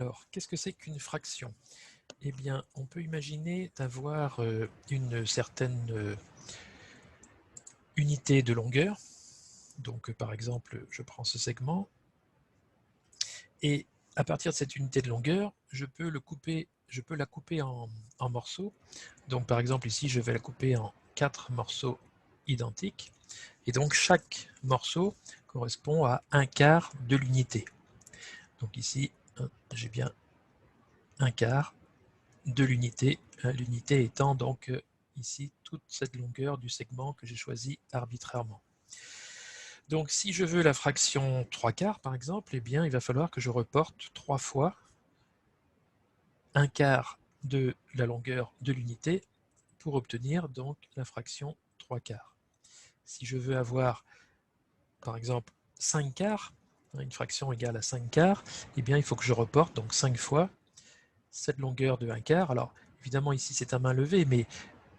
Alors, qu'est-ce que c'est qu'une fraction? Eh bien, on peut imaginer d'avoir une certaine unité de longueur. Donc, par exemple, je prends ce segment, et à partir de cette unité de longueur, je peux la couper en morceaux. Donc, par exemple, ici, je vais la couper en 4 morceaux identiques. Et donc, chaque morceau correspond à un quart de l'unité. Donc ici, j'ai bien un quart de l'unité, l'unité étant donc ici toute cette longueur du segment que j'ai choisi arbitrairement. Donc si je veux la fraction 3 quarts par exemple, eh bien il va falloir que je reporte 3 fois un quart de la longueur de l'unité pour obtenir donc la fraction 3 quarts. Si je veux avoir par exemple 5 quarts, une fraction égale à 5 quarts, eh bien il faut que je reporte donc 5 fois cette longueur de 1 quart. Alors évidemment ici c'est à main levée, mais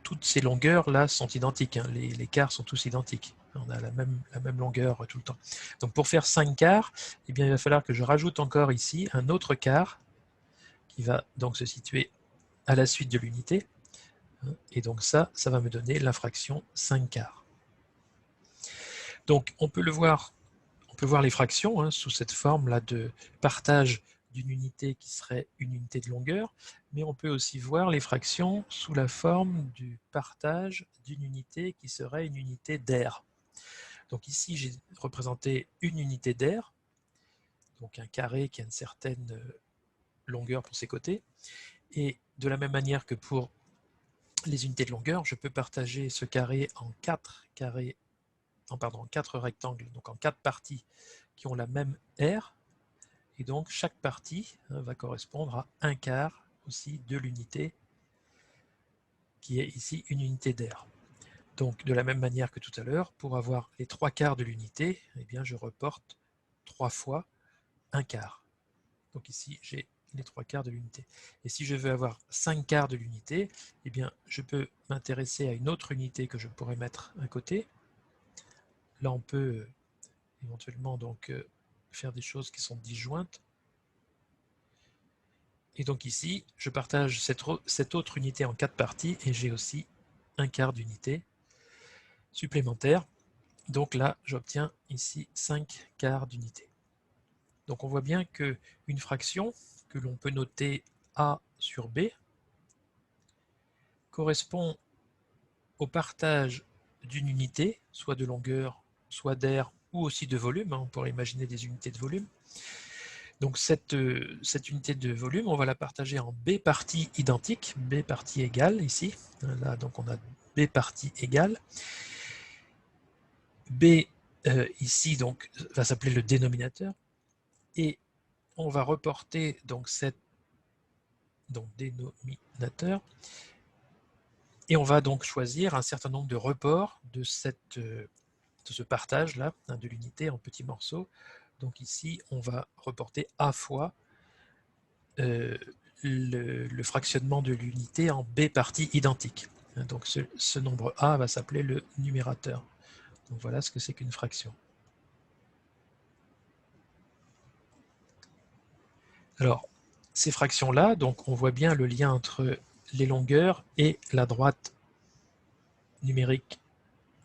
toutes ces longueurs là sont identiques, hein. Les quarts sont tous identiques, on a la même longueur tout le temps. Donc pour faire 5 quarts, eh bien, il va falloir que je rajoute encore ici un autre quart qui va donc se situer à la suite de l'unité, et donc ça va me donner la fraction 5 quarts. Donc on peut voir les fractions sous cette forme là de partage d'une unité qui serait une unité de longueur, mais on peut aussi voir les fractions sous la forme du partage d'une unité qui serait une unité d'aire. Donc ici, j'ai représenté une unité d'aire, donc un carré qui a une certaine longueur pour ses côtés, et de la même manière que pour les unités de longueur, je peux partager ce carré en 4 rectangles, donc en 4 parties qui ont la même aire. Et donc chaque partie va correspondre à un quart aussi de l'unité qui est ici une unité d'aire. Donc de la même manière que tout à l'heure, pour avoir les 3 quarts de l'unité, eh bien je reporte 3 fois un quart. Donc ici j'ai les 3 quarts de l'unité. Et si je veux avoir 5 quarts de l'unité, eh bien je peux m'intéresser à une autre unité que je pourrais mettre à côté. Là on peut éventuellement donc faire des choses qui sont disjointes. Et donc ici, je partage cette autre unité en 4 parties et j'ai aussi un quart d'unité supplémentaire. Donc là, j'obtiens ici 5 quarts d'unité. Donc on voit bien qu'une fraction que l'on peut noter A sur B correspond au partage d'une unité, soit de longueur, soit d'aire, ou aussi de volume. On pourrait imaginer des unités de volume. Donc cette unité de volume, on va la partager en B parties identiques, B parties égales ici. Là, donc on a B parties égales. B ici donc va s'appeler le dénominateur. Et on va reporter donc dénominateur. Et on va donc choisir un certain nombre de reports de ce partage-là, de l'unité en petits morceaux. Donc ici, on va reporter A fois le fractionnement de l'unité en B parties identiques. Donc ce nombre A va s'appeler le numérateur. Donc voilà ce que c'est qu'une fraction. Alors, ces fractions-là, donc on voit bien le lien entre les longueurs et la droite numérique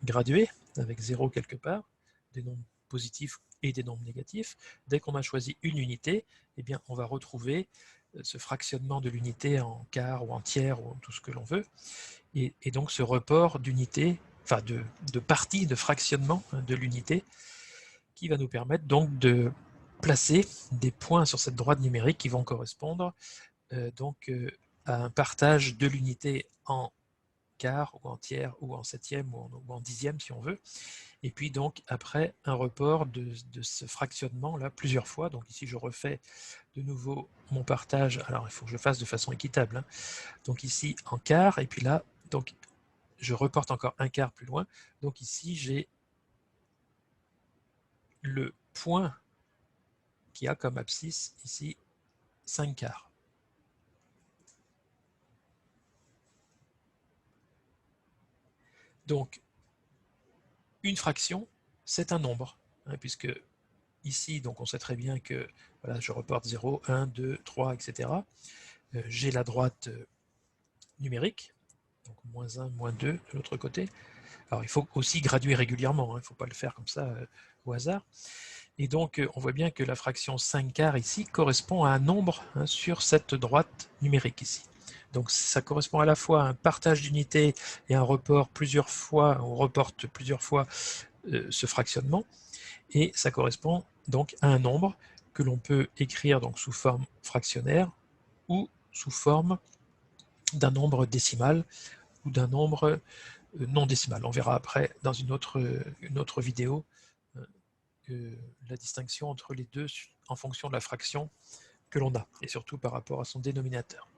graduée, avec 0 quelque part, des nombres positifs et des nombres négatifs. Dès qu'on a choisi une unité, eh bien, on va retrouver ce fractionnement de l'unité en quart ou en tiers ou en tout ce que l'on veut, et donc ce report d'unité, enfin de partie de fractionnement de l'unité, qui va nous permettre donc de placer des points sur cette droite numérique qui vont correspondre à un partage de l'unité en quart ou en tiers ou en septième ou en dixième si on veut, et puis donc après un report de ce fractionnement là plusieurs fois. Donc ici je refais de nouveau mon partage, alors il faut que je fasse de façon équitable, donc ici en quart, et puis là donc je reporte encore un quart plus loin, donc ici j'ai le point qui a comme abscisse ici 5 quarts. Donc une fraction, c'est un nombre, puisque ici, donc on sait très bien que voilà, je reporte 0, 1, 2, 3, etc. J'ai la droite numérique, donc moins 1, moins 2 de l'autre côté. Alors il faut aussi graduer régulièrement, il ne faut pas le faire comme ça au hasard. Et donc on voit bien que la fraction 5/4 ici correspond à un nombre sur cette droite numérique ici. Donc ça correspond à la fois à un partage d'unités et un report plusieurs fois, on reporte plusieurs fois ce fractionnement, et ça correspond donc à un nombre que l'on peut écrire donc sous forme fractionnaire ou sous forme d'un nombre décimal ou d'un nombre non décimal. On verra après dans une autre vidéo la distinction entre les deux en fonction de la fraction que l'on a, et surtout par rapport à son dénominateur.